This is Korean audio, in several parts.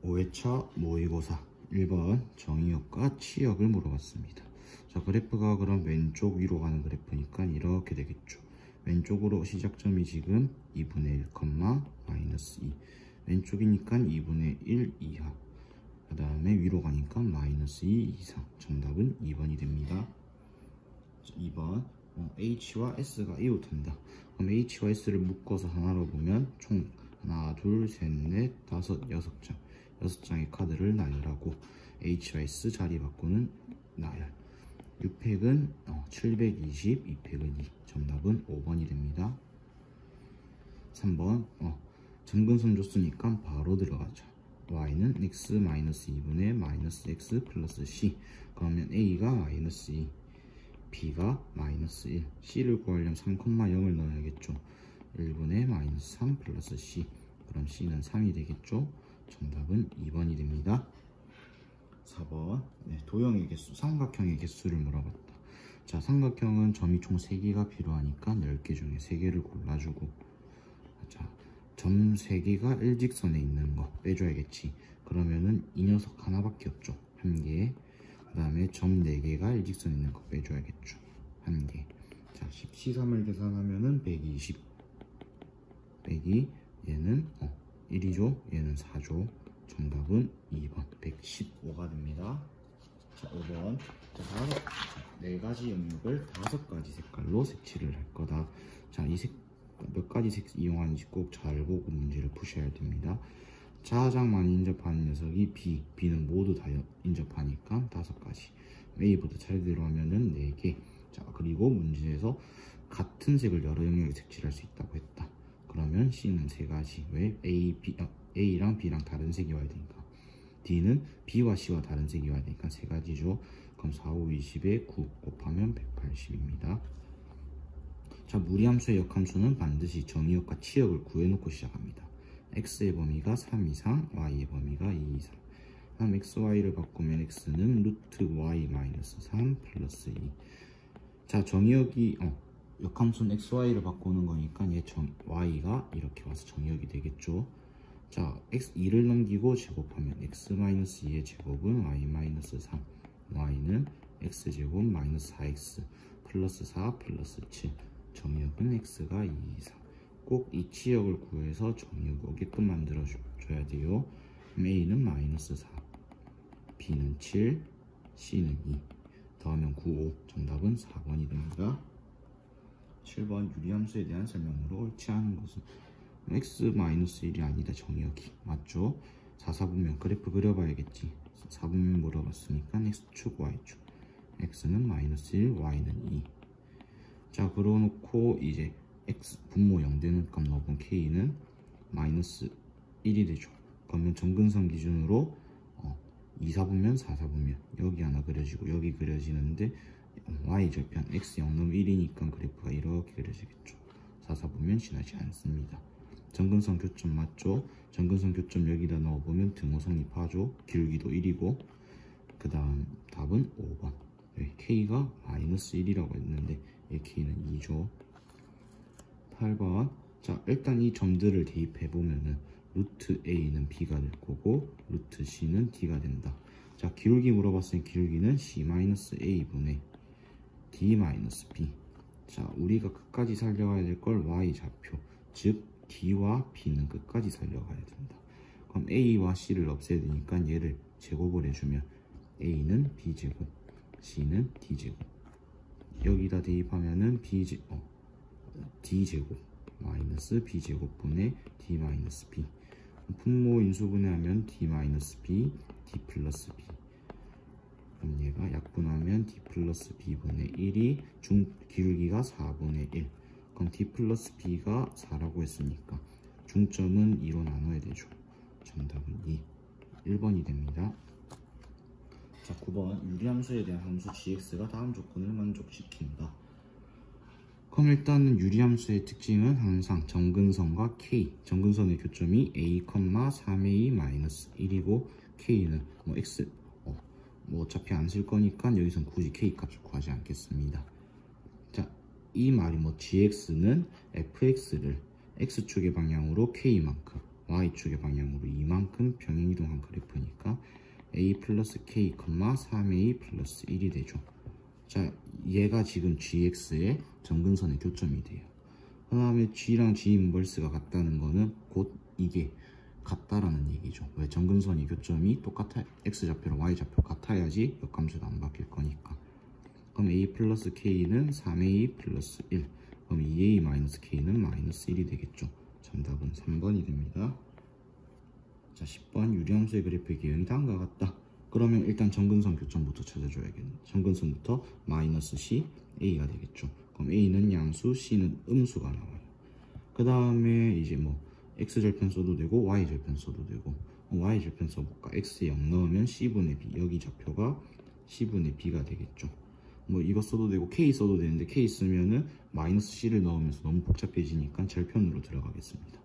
5회차 모의고사 1번 정의역과 치역을 물어봤습니다. 자, 그래프가 그럼 왼쪽 위로 가는 그래프니까 이렇게 되겠죠. 왼쪽으로 시작점이 지금 2분의 1, 마이너스 2. 왼쪽이니까 2분의 1 이하. 그 다음에 위로 가니까 마이너스 2 이상. 정답은 2번이 됩니다. 2번 H와 S가 이웃한다. 그럼 H와 S를 묶어서 하나로 보면 총 하나, 둘, 셋, 넷, 다섯, 6장. 6장의 카드를 나열하고 H와 S 자리 바꾸는 나열. 6팩은 720, 2팩은 2. 정답은 5번이 됩니다. 3번 점근선 줬으니까 바로 들어가자. Y는 X-2분의 마이너스 X 플러스 C. 그러면 A가 마이너스 2, B가 마이너스 1. C를 구하려면 3,0을 넣어야겠죠. 1분의 마이너스 3 플러스 C. 그럼 C는 3이 되겠죠. 정답은 2번이 됩니다. 4번 도형의 개수, 삼각형의 개수를 물어봤다. 자, 삼각형은 점이 총 3개가 필요하니까 10개 중에 3개를 골라주고, 자, 점 3개가 일직선에 있는 거 빼줘야겠지. 그러면은 이 녀석 하나밖에 없죠. 1개. 그 다음에 점 4개가 일직선에 있는 거 빼줘야겠죠. 1개. 자, 13을 계산하면은 120 빼기 얘는 1이죠. 얘는 4죠. 정답은 2번 115가 됩니다. 자, 5번. 자, 4가지 영역을 5가지 색깔로 색칠을 할 거다. 자, 이 몇 가지 색 이용하는지 꼭 잘 보고 문제를 푸셔야 됩니다. 가장 많이 인접하는 녀석이 B. B는 모두 다 인접하니까 5가지. A부터 차례대로 하면은 4개. 자, 그리고 문제에서 같은 색을 여러 영역에 색칠할 수 있다고 했다. 그러면 C는 3가지. 왜? A랑 B랑 다른 색이 와야 되니까. D는 B와 C와 다른 색이 와야 되니까 3가지죠. 그럼 4, 5, 20에 9 곱하면 180입니다. 자, 무리함수의 역함수는 반드시 정의역과 치역을 구해놓고 시작합니다. X의 범위가 3 이상, Y의 범위가 2 이상. 다음 XY를 바꾸면 X는 루트 Y 마이너스 3 플러스 2. 자, 정의역이 역함수는 XY를 바꾸는 거니까 얘 Y가 이렇게 와서 정의역이 되겠죠. 자, X2를 넘기고 제곱하면 X-2의 제곱은 Y-3. Y는 X제곱 마이너스 4X 플러스 4 플러스 7. 정의역은 X가 2 이상. 꼭 이 치역을 구해서 정의역 오게끔 만들어줘야 돼요. A는 마이너스 4, B는 7, C는 2. 더하면 9, 5. 정답은 4번이 됩니다. 7번 유리함수에 대한 설명으로 옳지 않은 것은 X-1이 아니다. 정의역이 맞죠? 4, 4분면 그래프 그려봐야겠지. 4분면 물어봤으니까 X축, Y축. X는 마이너스 1, Y는 2. 자, 그러놓고 이제 X 분모 0되는 값 넣어본 K는 마이너스 1이 되죠. 그러면 점근선 기준으로 2, 4분면, 4, 4분면 여기 하나 그려지고 여기 그려지는데 Y절편 X 0 넘 1이니까 그래프가 이렇게 그려지겠죠. 4, 4분면 지나지 않습니다. 점근선 교점 맞죠? 점근선 교점 여기다 넣어보면 등호 성립하죠. 기울기도 1이고 그 다음 답은 5번. K가 마이너스 1이라고 했는데 K는 2죠. 8번. 자, 일단 이 점들을 대입해보면은 루트 A는 B가 될 거고 루트 C는 D가 된다. 자, 기울기 물어봤으니 기울기는 C-A분의 D-B. 자, 우리가 끝까지 살려가야 될 걸 Y좌표, 즉 D와 B는 끝까지 살려가야 된다. 그럼 A와 C를 없애야 되니까 얘를 제곱을 해주면 A는 B제곱, C는 D제곱. 여기다 대입하면은 D제곱 마이너스 B제곱분의 D 마이너스 B. 분모 인수분해하면 D 마이너스 B, D 플러스 B. 그럼 얘가 약분하면 D 플러스 B분의 1이 기울기가 4분의 1. 그럼 D 플러스 B가 4라고 했으니까 중점은 2로 나눠야 되죠. 정답은 2. 1번이 됩니다. 자, 9번. 유리함수에 대한 함수 gx가 다음 조건을 만족시킨다. 그럼 일단은 유리함수의 특징은 항상 점근선과 K, 점근선의 교점이 A, 3A-1이고 K는 X, 어차피 안 쓸 거니까 여기선 굳이 K 값을 구하지 않겠습니다. 자, 이 말이 gx는 fx를 x축의 방향으로 K만큼, y축의 방향으로 이만큼 평행이동한 그래프니까 a 플러스 k, 3a 플러스 1이 되죠. 자, 얘가 지금 gx의 점근선의 교점이 돼요. 그 다음에 g랑 g 인버스가 같다는 거는 곧 이게 같다라는 얘기죠. 왜? 점근선의 교점이 똑같아, x좌표랑 y좌표 같아야지 역함수도 안 바뀔 거니까. 그럼 a 플러스 k는 3a 플러스 1, 그럼 2a 마이너스 k는 마이너스 1이 되겠죠. 정답은 3번이 됩니다. 자, 10번 유리함수의 그래프의 기형이 다음과 같다. 그러면 일단 점근선 교점부터 찾아줘야겠네. 점근선부터 마이너스 c, a가 되겠죠. 그럼 a는 양수, c는 음수가 나와요. 그 다음에 이제 뭐 x절편 써도 되고 y절편 써도 되고, y절편 써볼까? x에 0 넣으면 c분의 b, 여기 좌표가 c분의 b가 되겠죠. 뭐 이거 써도 되고 k 써도 되는데 k 쓰면은 마이너스 c를 넣으면서 너무 복잡해지니까 절편으로 들어가겠습니다.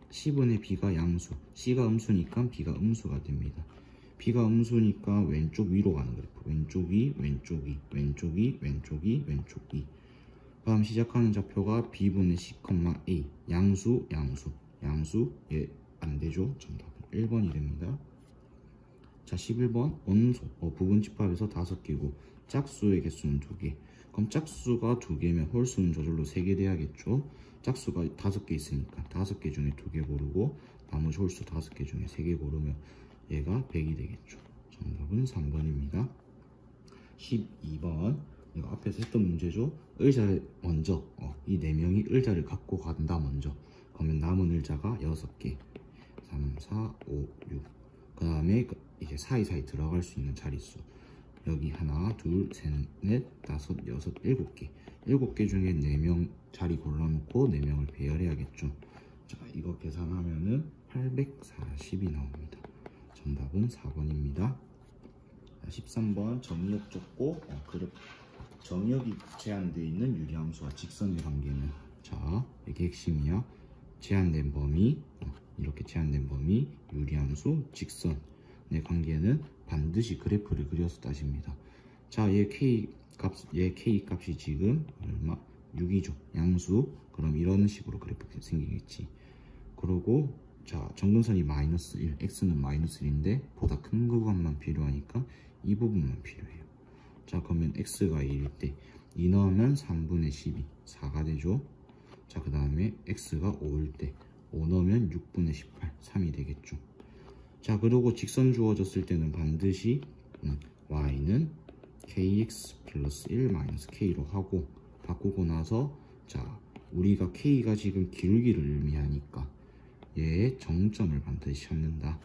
c분의 b가 양수, c가 음수니까 b가 음수가 됩니다. b가 음수니까 왼쪽 위로 가는 그래프. 왼쪽 위, 왼쪽 위, 왼쪽 위, 왼쪽 위, 왼쪽 위. 다음 시작하는 좌표가 b분의 c, a. 양수, 양수, 양수. 예, 안되죠. 정답은 1번이 됩니다. 자, 11번 원소, 부분집합에서 5개고 짝수의 개수는 2개. 그럼 짝수가 2개면 홀수는 저절로 3개 돼야겠죠. 짝수가 5개 있으니까 5개 중에 2개 고르고 나머지 홀수 5개 중에 3개 고르면 얘가 100이 되겠죠. 정답은 3번입니다. 12번 이거 앞에서 했던 문제죠. 의자 먼저 이 4명이 의자를 갖고 간다 먼저. 그러면 남은 의자가 6개. 3, 4, 5, 6. 그 다음에 이제 사이사이 들어갈 수 있는 자릿수. 여기 하나, 둘, 셋, 넷, 다섯, 여섯, 7개. 7개 중에 4명 자리 골라놓고 4명을 배열해야겠죠. 자, 이거 계산하면은 840이 나옵니다. 정답은 4번입니다. 13번 정의역 좁고 그래프 정의역이 제한되어 있는 유리함수와 직선의 관계는, 자, 이게 핵심이야. 제한된 범위, 이렇게 제한된 범위, 유리함수, 직선의 관계는 반드시 그래프를 그려서 따집니다. 자, 얘 k 값이 지금 얼마? 6이죠. 양수. 그럼 이런 식으로 그래프가 생기겠지. 그러고 자, 점근선이 마이너스 1, x는 마이너스 1인데 보다 큰 그것만 필요하니까 이 부분만 필요해요. 자, 그러면 x가 1일 때 2 넣으면 3분의 12, 4가 되죠. 자, 그 다음에 x가 5일 때 5 넣으면 6분의 18, 3이 되겠죠. 자, 그리고 직선 주어졌을 때는 반드시 y는 kx 플러스 1 마이너스 k로 하고, 바꾸고 나서 자, 우리가 k가 지금 기울기를 의미하니까 얘의 정점을 반드시 찾는다.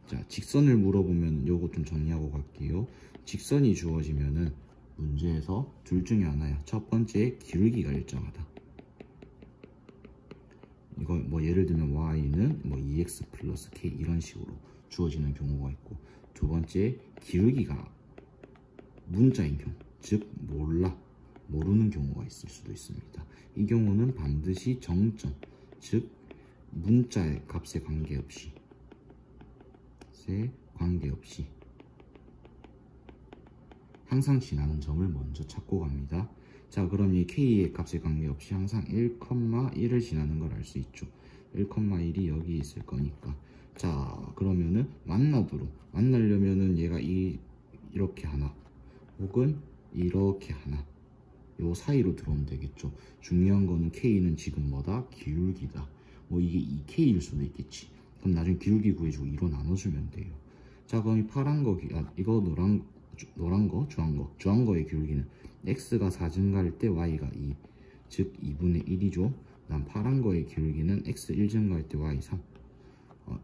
자, 직선을 물어보면 요거 좀 정리하고 갈게요. 직선이 주어지면은 문제에서 둘 중에 하나야. 첫 번째, 기울기가 일정하다. 이거 뭐 예를 들면 y는 뭐 2x 플러스 k 이런 식으로 주어지는 경우가 있고, 두 번째, 기울기가 문자인 경우, 즉 모르는 경우가 있을 수도 있습니다. 이 경우는 반드시 정점, 즉 문자의 값에 관계없이 항상 지나는 점을 먼저 찾고 갑니다. 자, 그럼 이 k의 값에 관계없이 항상 1,1을 지나는 걸 알 수 있죠. 1,1이 여기 있을 거니까. 자, 그러면은 만나려면은 얘가 이렇게 하나 혹은 이렇게 하나, 요 사이로 들어오면 되겠죠. 중요한 거는 k는 지금 뭐다? 기울기다. 뭐 이게 2k일 수도 있겠지. 그럼 나중에 기울기 구해주고 2로 나눠주면 돼요. 자, 그럼 이 파란 거, 이거 노란 거, 주황 거의 기울기는 x가 4 증가할 때 y가 2, 즉 2분의 1이죠. 난 파란 거의 기울기는 x 1 증가할 때 y 3,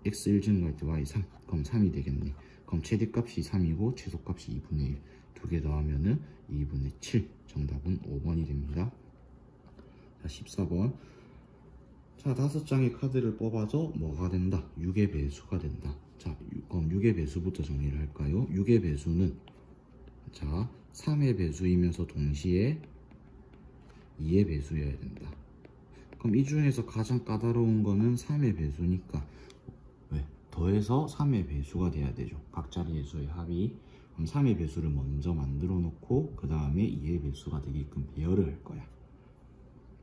x 1 증가할 때 y 3, 그럼 3이 되겠네. 그럼 최대값이 3이고 최소값이 2분의 1, 두 개 더하면은 2분의 7. 정답은 5번이 됩니다. 자, 14번. 자, 5장의 카드를 뽑아서 뭐가 된다? 6의 배수가 된다. 자, 그럼 6의 배수부터 정리를 할까요? 6의 배수는 자, 3의 배수이면서 동시에 2의 배수여야 된다. 그럼 이 중에서 가장 까다로운 거는 3의 배수니까 왜? 더해서 3의 배수가 돼야 되죠. 각 자리의 수의 합이. 그럼 3의 배수를 먼저 만들어 놓고 그 다음에 2의 배수가 되게끔 배열을 할 거야.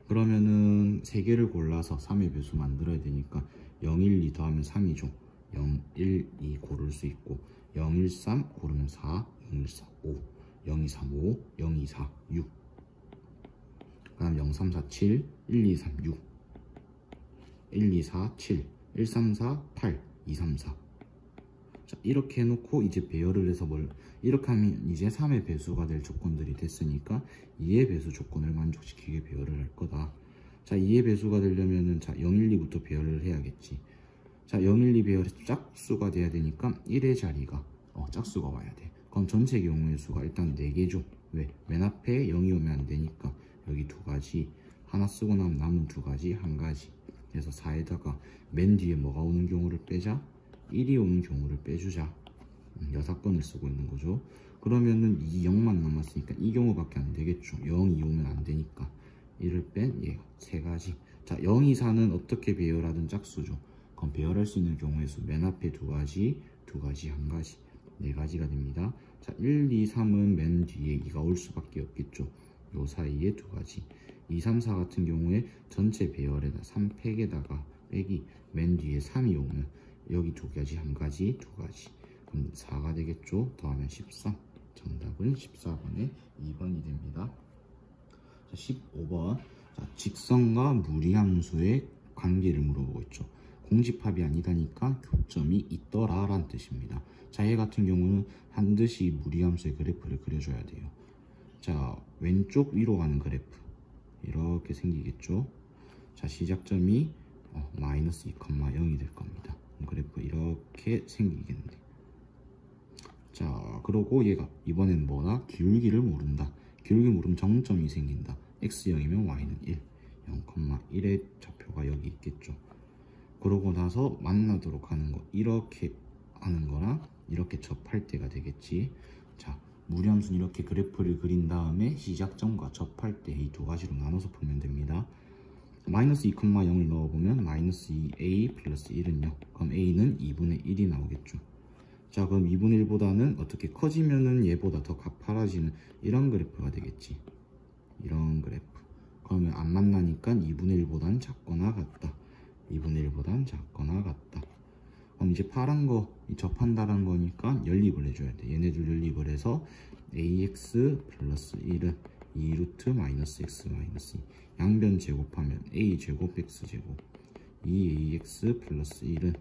그러면은 3개를 골라서 3의 배수 만들어야 되니까 0, 1, 2 더하면 3이죠. 0, 1, 2 고를 수 있고 0, 1, 3 고르면 4, 0, 1, 4, 5, 0, 2, 3, 5, 0, 2, 4, 6. 그 다음 0, 3, 4, 7, 1, 2, 3, 6, 1, 2, 4, 7, 1, 3, 4, 8, 2, 3, 4. 자, 이렇게 해놓고 이제 배열을 해서 이렇게 하면 이제 3의 배수가 될 조건들이 됐으니까 2의 배수 조건을 만족시키게 배열을 할 거다. 자, 2의 배수가 되려면은 자, 0, 1, 2부터 배열을 해야겠지. 자, 0, 1, 2 배열에서 짝수가 돼야 되니까 1의 자리가 짝수가 와야 돼. 그럼 전체 경우의 수가 일단 4개죠. 왜? 맨 앞에 0이 오면 안 되니까 여기 2가지, 하나 쓰고 나면 남은 2가지, 1가지. 그래서 4에다가 맨 뒤에 뭐가 오는 경우를 빼자? 1이 오는 경우를 빼주자. 여사건을 쓰고 있는 거죠. 그러면은 이 0만 남았으니까 이 경우밖에 안 되겠죠. 0이 오면 안 되니까 1을 뺀 얘가 3가지. 자, 0, 2, 4는 어떻게 배열하든 짝수죠. 그럼 배열할 수 있는 경우의 수 맨 앞에 2가지, 2가지, 1가지, 4가지가 됩니다. 자, 1, 2, 3은 맨 뒤에 2가 올 수밖에 없겠죠. 요 사이에 2가지. 2, 3, 4 같은 경우에 전체 배열에다 3팩에다가 빼기 맨 뒤에 3이 오면 여기 2가지, 1가지, 2가지. 그럼 4가 되겠죠. 더하면 13. 정답은 14번에 2번이 됩니다. 자, 15번. 자, 직선과 무리함수의 관계를 물어보고 있죠. 공집합이 아니다니까 교점이 있더라 라는 뜻입니다. 자, 얘 같은 경우는 반드시 무리함수의 그래프를 그려줘야 돼요. 자, 왼쪽 위로 가는 그래프 이렇게 생기겠죠. 자, 시작점이 마이너스 2,0이 될 겁니다. 그래프 이렇게 생기겠네. 자, 그러고 얘가 이번엔 뭐다? 기울기를 모른다. 기울기 모르면 정점이 생긴다. x0이면 y는 1, 0,1의 좌표가 여기 있겠죠. 그러고 나서 만나도록 하는 거 이렇게 하는 거랑 이렇게 접할 때가 되겠지. 자, 무리함수는 이렇게 그래프를 그린 다음에 시작점과 접할 때 이 2가지로 나눠서 풀면 됩니다. 마이너스 2,0을 넣어보면 마이너스 2a 플러스 1은 0. 그럼 a는 2분의 1이 나오겠죠. 자, 그럼 2분의 1보다는 어떻게 커지면은 얘보다 더 가파라지는 이런 그래프가 되겠지. 이런 그래프. 그러면 안 만나니까 2분의 1보다는 작거나 같다. 2분의 1보다는 작거나 같다. 그럼 이제 파란 거 접한다는 거니까 연립을 해줘야 돼. 얘네들 연립을 해서 ax 플러스 1은 2루트 마이너스 x 마이너스 2. 양변 제곱하면 a제곱 x제곱 2ax 플러스 1은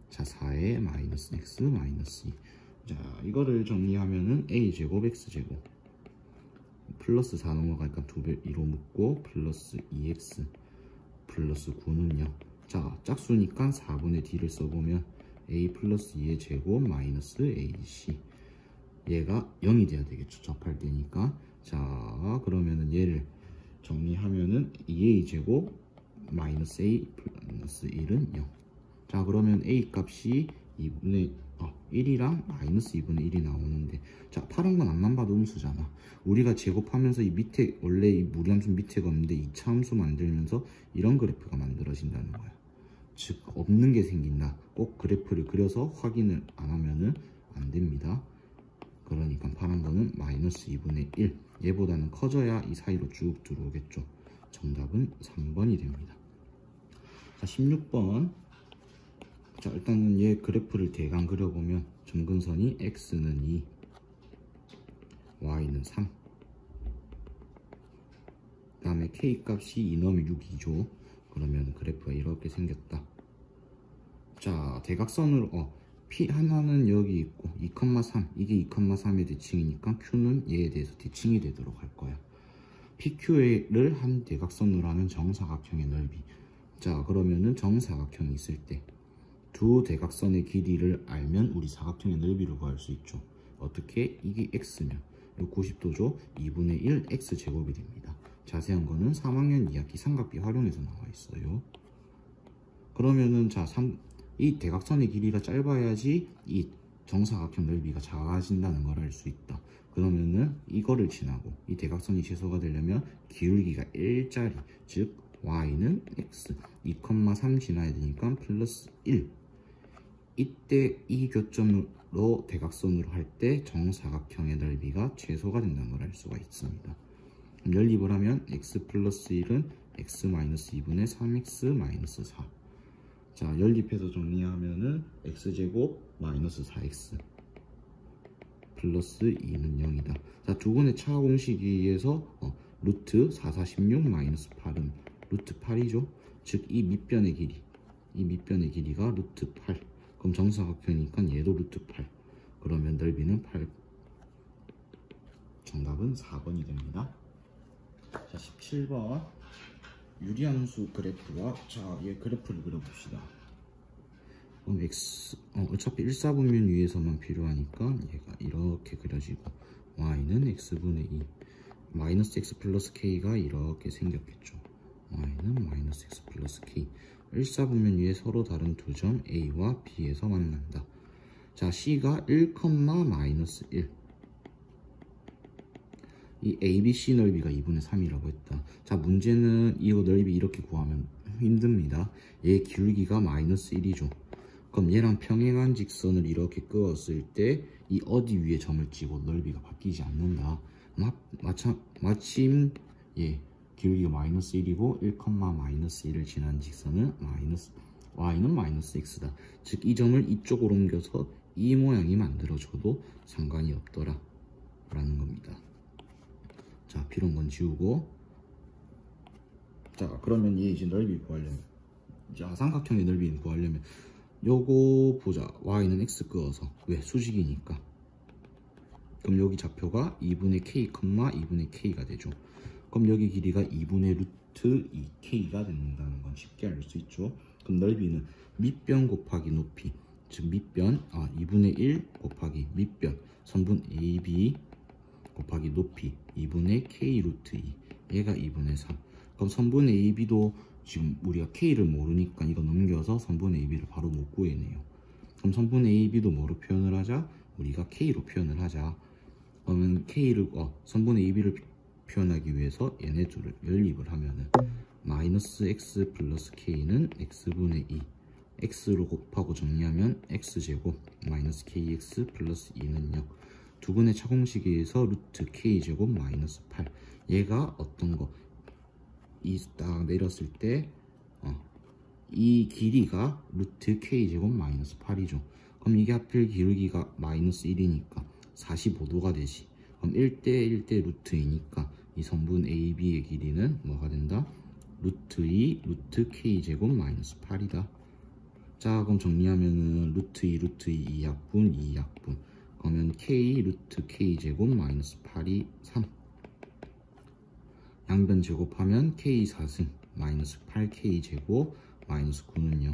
자 4의 마이너스 x 마이너스 2. 자, 이거를 정리하면은 a제곱 x제곱 플러스 4 넘어가니까 2배 2로 묶고 플러스 2x 플러스 9는 0. 자, 짝수니까 4분의 d를 써보면 a 플러스 2의 제곱 마이너스 ac. 얘가 0이 돼야 되겠죠. 접할 때니까. 자, 그러면은 얘를 정리하면은 2a 제곱 마이너스 a 플러스 1은 0. 자, 그러면 a 값이 1이랑 마이너스 2분의 1이 나오는데, 자, 파란 건 앞만 봐도 음수잖아. 우리가 제곱하면서 이 밑에 원래 이 무리함수 밑에가 없는데 2차 함수 만들면서 이런 그래프가 만들어진다는 거야. 즉 없는 게 생긴다. 꼭 그래프를 그려서 확인을 안 하면은 안 됩니다. 그러니까 파란 거는 마이너스 2분의 1. 얘보다는 커져야 이 사이로 쭉 들어오겠죠. 정답은 3번이 됩니다. 자, 16번. 자, 일단은 얘 그래프를 대강 그려보면 점근선이 x는 2, y는 3. 그 다음에 k 값이 2 넣으면 6이죠. 그러면 그래프가 이렇게 생겼다. 자, 대각선으로 P 하나는 여기 있고 2,3 이게 2,3의 대칭이니까 Q는 얘에 대해서 대칭이 되도록 할 거야. PQ를 한 대각선으로 하는 정사각형의 넓이. 자, 그러면은 정사각형이 있을 때 두 대각선의 길이를 알면 우리 사각형의 넓이를 구할 수 있죠. 어떻게? 이게 x면 90도죠. 2분의 1 x제곱이 됩니다. 자세한 거는 3학년 2학기 삼각비 활용해서 나와 있어요. 그러면은 자, 이 대각선의 길이가 짧아야지 이 정사각형 넓이가 작아진다는 걸 알 수 있다. 그러면은 이거를 지나고 이 대각선이 최소가 되려면 기울기가 1짜리, 즉 y는 x 2,3 지나야 되니까 플러스 1. 이때 이 교점으로 대각선으로 할 때 정사각형의 넓이가 최소가 된다는 걸 알 수가 있습니다. 연립을 하면 x 플러스 1은 x 마이너스 2분의 3x 마이너스 4. 자, 연립해서 정리하면은 x제곱 마이너스 4x 플러스 2는 0이다. 자, 두 번의 차 공식에 의해서 루트 4, 4, 16 마이너스 8은 루트 8이죠. 즉 이 밑변의 길이가 루트 8. 그럼 정사각형이니까 얘도 루트 8. 그러면 넓이는 8. 정답은 4번이 됩니다. 자, 17번 유리함수 그래프가, 자, 얘 그래프를 그려봅시다. 어차피 1사분면 위에서만 필요하니까 얘가 이렇게 그려지고 y는 x분의 2 마이너스 x 플러스 k가 이렇게 생겼겠죠. y는 마이너스 x 플러스 k 1사분면 위에 서로 다른 두 점 a와 b에서 만난다. 자, c가 1, 마이너스 1. 이 ABC 넓이가 2분의 3이라고 했다. 자, 문제는 이거 넓이 이렇게 구하면 힘듭니다. 얘 기울기가 마이너스 1이죠. 그럼 얘랑 평행한 직선을 이렇게 그었을 때 이 어디 위에 점을 찍고 넓이가 바뀌지 않는다. 마침 예, 기울기가 마이너스 1이고 1, 마이너스 1을 지난 직선은 y는 마이너스 x다. 즉 이 점을 이쪽으로 옮겨서 이 모양이 만들어져도 상관이 없더라 라는 겁니다. 자, 필요한 건 지우고, 자, 그러면 얘 이제 넓이 구하려면, 이제 삼각형의 넓이 구하려면 요거 보자. y는 x 그어서, 왜? 수직이니까. 그럼 여기 좌표가 2분의 k, 2분의 k가 되죠. 그럼 여기 길이가 2분의 루트 2k가 된다는 건 쉽게 알 수 있죠. 그럼 넓이는 밑변 곱하기 높이, 즉 밑변 2분의 1 곱하기 밑변 선분 AB 곱하기 높이 2분의 k 루트 2, 얘가 2분의 3. 그럼 선분 AB도 지금 우리가 k를 모르니까 이거 넘겨서 선분 AB를 바로 못 구해내요. 그럼 선분 AB도 뭐로 표현을 하자? 우리가 k로 표현을 하자. 그러면 k를 선분 AB를 표현하기 위해서 얘네 둘을 연립을 하면은 마이너스 x 플러스 k는 x분의 2, x로 곱하고 정리하면 x제곱 마이너스 kx 플러스 2는 0. 두 번의 차공식에 의해서 루트 k제곱 마이너스 8. 얘가 어떤 거? 이 딱 내렸을 때 이 길이가 루트 k제곱 마이너스 8이죠. 그럼 이게 하필 기울기가 마이너스 1이니까 45도가 되지. 그럼 1대 1대 루트 2니까 이 선분 AB의 길이는 뭐가 된다? 루트 2 루트 k제곱 마이너스 8이다. 자, 그럼 정리하면은 루트 2 루트 2 2약분 2약분. 그러면 k 루트 k제곱 마이너스 8이 3. 양변 제곱하면 k 4승 마이너스 8k제곱 마이너스 9는 0.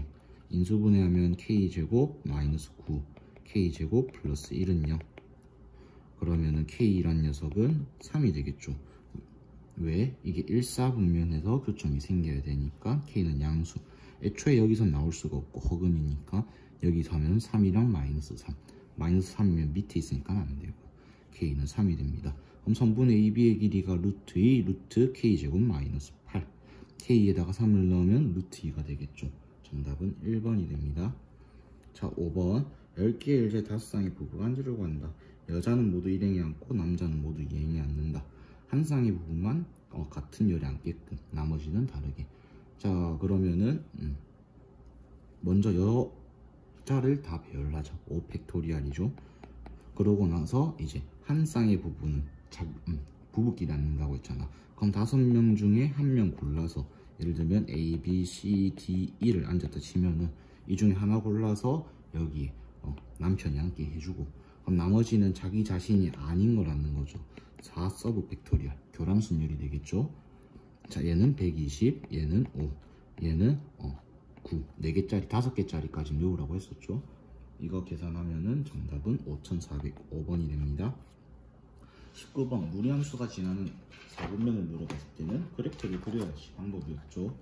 인수분해하면 k제곱 마이너스 9 k제곱 플러스 1은 0. 그러면은 k란 녀석은 3이 되겠죠. 왜? 이게 1사분면에서 교점이 생겨야 되니까 k는 양수. 애초에 여기서 나올 수가 없고 허근이니까 여기서 하면 3이랑 마이너스 3. 마이너스 3이면 밑에 있으니까 안 되고 k는 3이 됩니다. 그럼 선분 AB의 길이가 루트 2 루트 k제곱 마이너스 8. k에다가 3을 넣으면 루트 2가 되겠죠. 정답은 1번이 됩니다. 자, 5번 10개의 일제 5쌍의 부부가 앉으려고 한다. 여자는 모두 일행에 앉고 남자는 모두 이행에 앉는다. 한 쌍의 부부만 같은 열에 앉게끔, 나머지는 다르게. 자, 그러면은 먼저 여자를 다 배열하자. 5팩토리얼이죠. 그러고 나서 이제 한 쌍의 부부는 부부끼리 앉는다고 했잖아. 그럼 5명 중에 한 명 골라서, 예를 들면 A, B, C, D, E를 앉았다 치면은 이 중에 하나 골라서 여기에 남편이 앉게 해주고, 그럼 나머지는 자기 자신이 아닌 걸 앉는 거죠. 4 서브 팩토리얼 교란순열이 되겠죠. 자, 얘는 120, 얘는 5, 얘는 9, 4개짜리 5개짜리까지 넣으라고 했었죠. 이거 계산하면은 정답은 5405번이 됩니다. 19번 무리함수가 지나는 4분면을 물어봤을 때는 그래프를 그려야지 방법이었죠.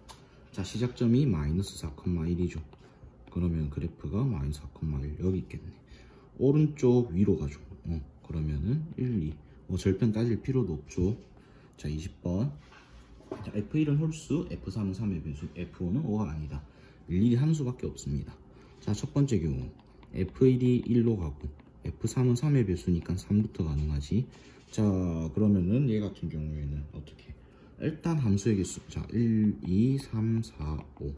자, 시작점이 마이너스 4,1이죠. 그러면 그래프가 마이너스 4,1 여기 있겠네. 오른쪽 위로 가죠. 그러면은 1, 2. 절편 따질 필요도 없죠. 자, 20번. 자, F1은 홀수, F3은 3의 배수, F5는 5가 아니다. 일일이 한 수밖에 없습니다. 자, 첫 번째 경우 F1이 1로 가고 F3은 3의 배수니까 3부터 가능하지. 자, 그러면은 얘 같은 경우에는 어떻게? 일단 함수의 개수. 자, 1, 2, 3, 4, 5.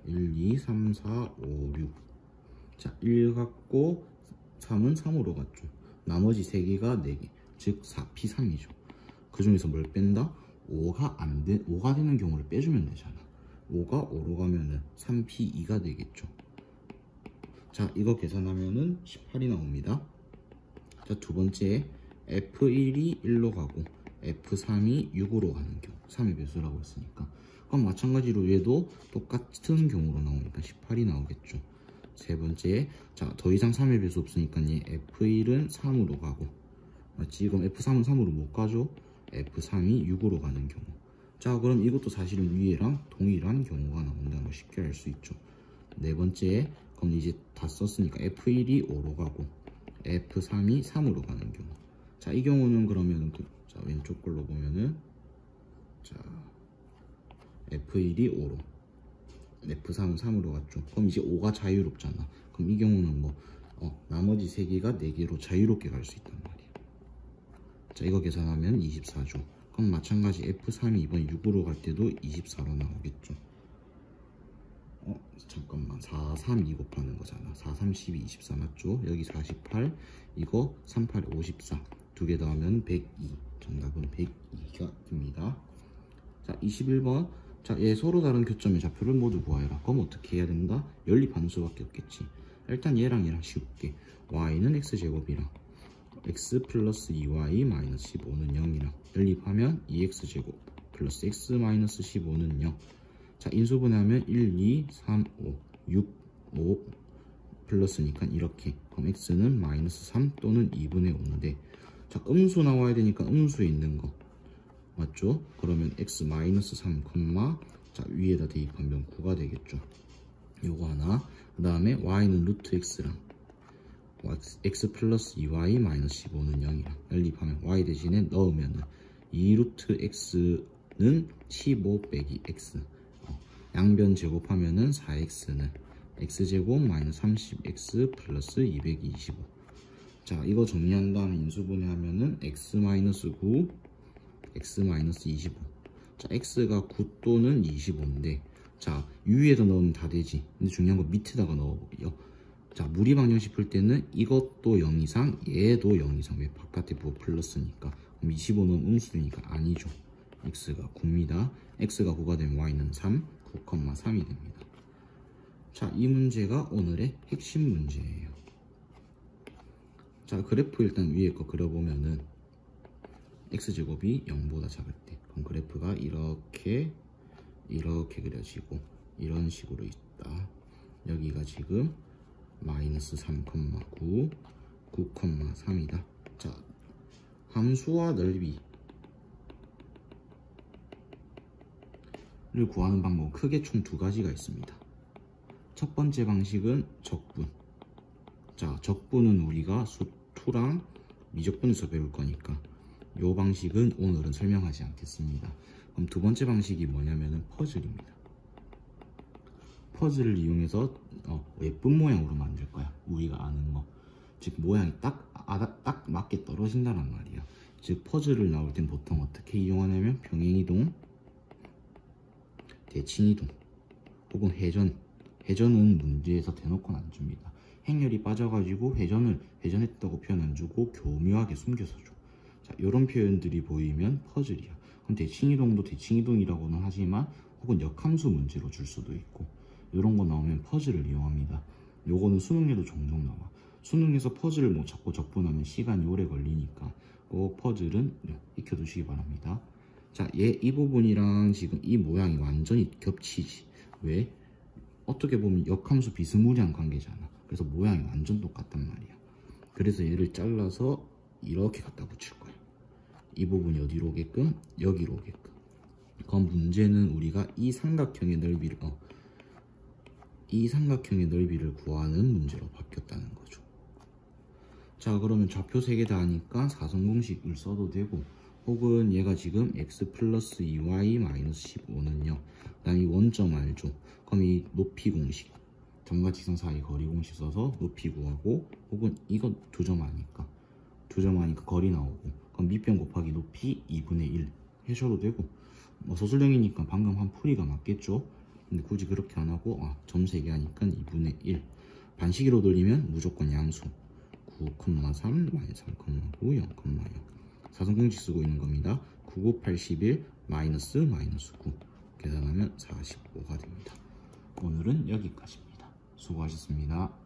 1, 2, 3, 4, 5, 6. 자, 1 같고 3은 3으로 갔죠. 나머지 3개가 4개. 즉 4p3이죠. 그 중에서 뭘 뺀다? 5가 되는 경우를 빼주면 되잖아. 5가 5로 가면은 3p2가 되겠죠. 자, 이거 계산하면은 18이 나옵니다. 자, 두 번째 F1이 1로 가고 F3이 6으로 가는 경우. 3의 배수라고 했으니까. 그럼 마찬가지로 얘도 똑같은 경우로 나오니까 18이 나오겠죠. 세 번째, 자, 더 이상 3의 배수 없으니까 얘 F1은 3으로 가고, 맞지? 그럼 F3은 3으로 못 가죠? F3이 6으로 가는 경우. 자, 그럼 이것도 사실은 위에랑 동일한 경우가 나온다는 걸 쉽게 알 수 있죠. 네 번째, 그럼 이제 다 썼으니까 F1이 5로 가고 F3이 3으로 가는 경우. 자, 이 경우는 그러면 자, 왼쪽 걸로 보면은, 자, F1이 5로 F3은 3으로 갔죠. 그럼 이제 5가 자유롭잖아. 그럼 이 경우는 뭐 나머지 3개가 4개로 자유롭게 갈 수 있단 말이야. 자, 이거 계산하면 24죠. 그럼 마찬가지 F3이 이번 6으로 갈 때도 24로 나오겠죠. 잠깐만, 4, 3, 2 곱하는 거잖아. 4, 3, 12, 24 맞죠? 여기 48, 이거 38, 54 두 개 더하면 102. 정답은 102가 됩니다. 자, 21번. 자, 얘 서로 다른 교점의 좌표를 모두 구하여라. 그럼 어떻게 해야 된다? 연립하는 수밖에 없겠지. 일단 얘랑 쉽게. y는 x제곱이랑 x 플러스 2y 마이너스 15는 0이랑 연립하면 2x제곱 플러스 x 마이너스 15는 0. 자, 인수분해하면 1, 2, 3, 5, 6, 5 플러스니까 이렇게. 그럼 x는 마이너스 3 또는 2분의 5인데, 자, 음수 나와야 되니까 음수에 있는 거 맞죠? 그러면 x 마이너스 3, 자, 위에다 대입하면 9가 되겠죠. 요거 하나. 그 다음에 y는 루트 x랑 x 플러스 2y 마이너스 15는 0이랑 연립하면 y 대신에 넣으면은 2 루트 x는 15 빼기 x. 양변 제곱하면은 4x는 x제곱 마이너스 30x 플러스 225. 자, 이거 정리한 다음에 인수분해하면은 x 마이너스 9, x 마이너스 25. 자, x가 9 또는 25인데, 자, 위에다 넣으면 다 되지. 근데 중요한 건 밑에다가 넣어볼게요. 자, 무리방정식 풀 때는 이것도 0 이상, 얘도 0 이상. 왜? 바깥에 부호 플러스니까. 그럼 25는 음수니까 아니죠. x가 9입니다. x가 9가 되면 y는 3, 9,3이 됩니다. 자, 이 문제가 오늘의 핵심 문제예요. 자, 그래프 일단 위에 거 그려보면은 x제곱이 0보다 작을 때, 그럼 그래프가 이렇게 그려지고 이런 식으로 있다. 여기가 지금 마이너스 3,9, 9,3이다. 자, 함수와 넓이를 구하는 방법은 크게 총 두 가지가 있습니다. 첫 번째 방식은 적분. 자, 적분은 우리가 수2랑 미적분에서 배울 거니까 이 방식은 오늘은 설명하지 않겠습니다. 그럼 두 번째 방식이 뭐냐면은 퍼즐입니다. 퍼즐을 이용해서 예쁜 모양으로 만들 거야. 우리가 아는 거. 즉 모양이 딱 맞게 떨어진다는 말이야. 즉 퍼즐을 나올 땐 보통 어떻게 이용하냐면 평행이동, 대칭이동, 혹은 회전은 문제에서 대놓고는 안 줍니다. 행렬이 빠져가지고 회전했다고 표현 안 주고 교묘하게 숨겨서 줘. 자, 이런 표현들이 보이면 퍼즐이야. 그럼 대칭이동도 대칭이동이라고는 하지만 혹은 역함수 문제로 줄 수도 있고, 이런 거 나오면 퍼즐을 이용합니다. 요거는 수능에도 종종 나와. 수능에서 퍼즐을 못 찾고 적분하면 시간이 오래 걸리니까 그 퍼즐은 익혀두시기 바랍니다. 자, 이 부분이랑 지금 이 모양이 완전히 겹치지. 왜? 어떻게 보면 역함수 비스무리한 관계잖아. 그래서 모양이 완전 똑같단 말이야. 그래서 얘를 잘라서 이렇게 갖다 붙일 거야. 이 부분이 어디로 오게끔? 여기로 오게끔. 그럼 문제는 우리가 이 삼각형의 넓이를 구하는 문제로 바뀌었다는 거죠. 자, 그러면 좌표 3개 다 하니까 사선 공식을 써도 되고, 혹은 얘가 지금 x 플러스 2y 마이너스 15는 0. 그 다음에 이 원점 알죠? 그럼 이 높이 공식, 점과 지선 사이 거리 공식 써서 높이 구하고, 혹은 이거 2점 하니까 거리 나오고, 그럼 밑변 곱하기 높이 2분의 1 해줘도 되고, 뭐 서술형이니까 방금 한 풀이가 맞겠죠? 근데 굳이 그렇게 안 하고 점 3개 하니까 2분의 1. 반시기로 돌리면 무조건 양수. 9,3 마이너스 3,9 0,0. 사성공식 쓰고 있는 겁니다. 9, 9, 81 마이너스 9 계산하면 45가 됩니다. 오늘은 여기까지입니다. 수고하셨습니다.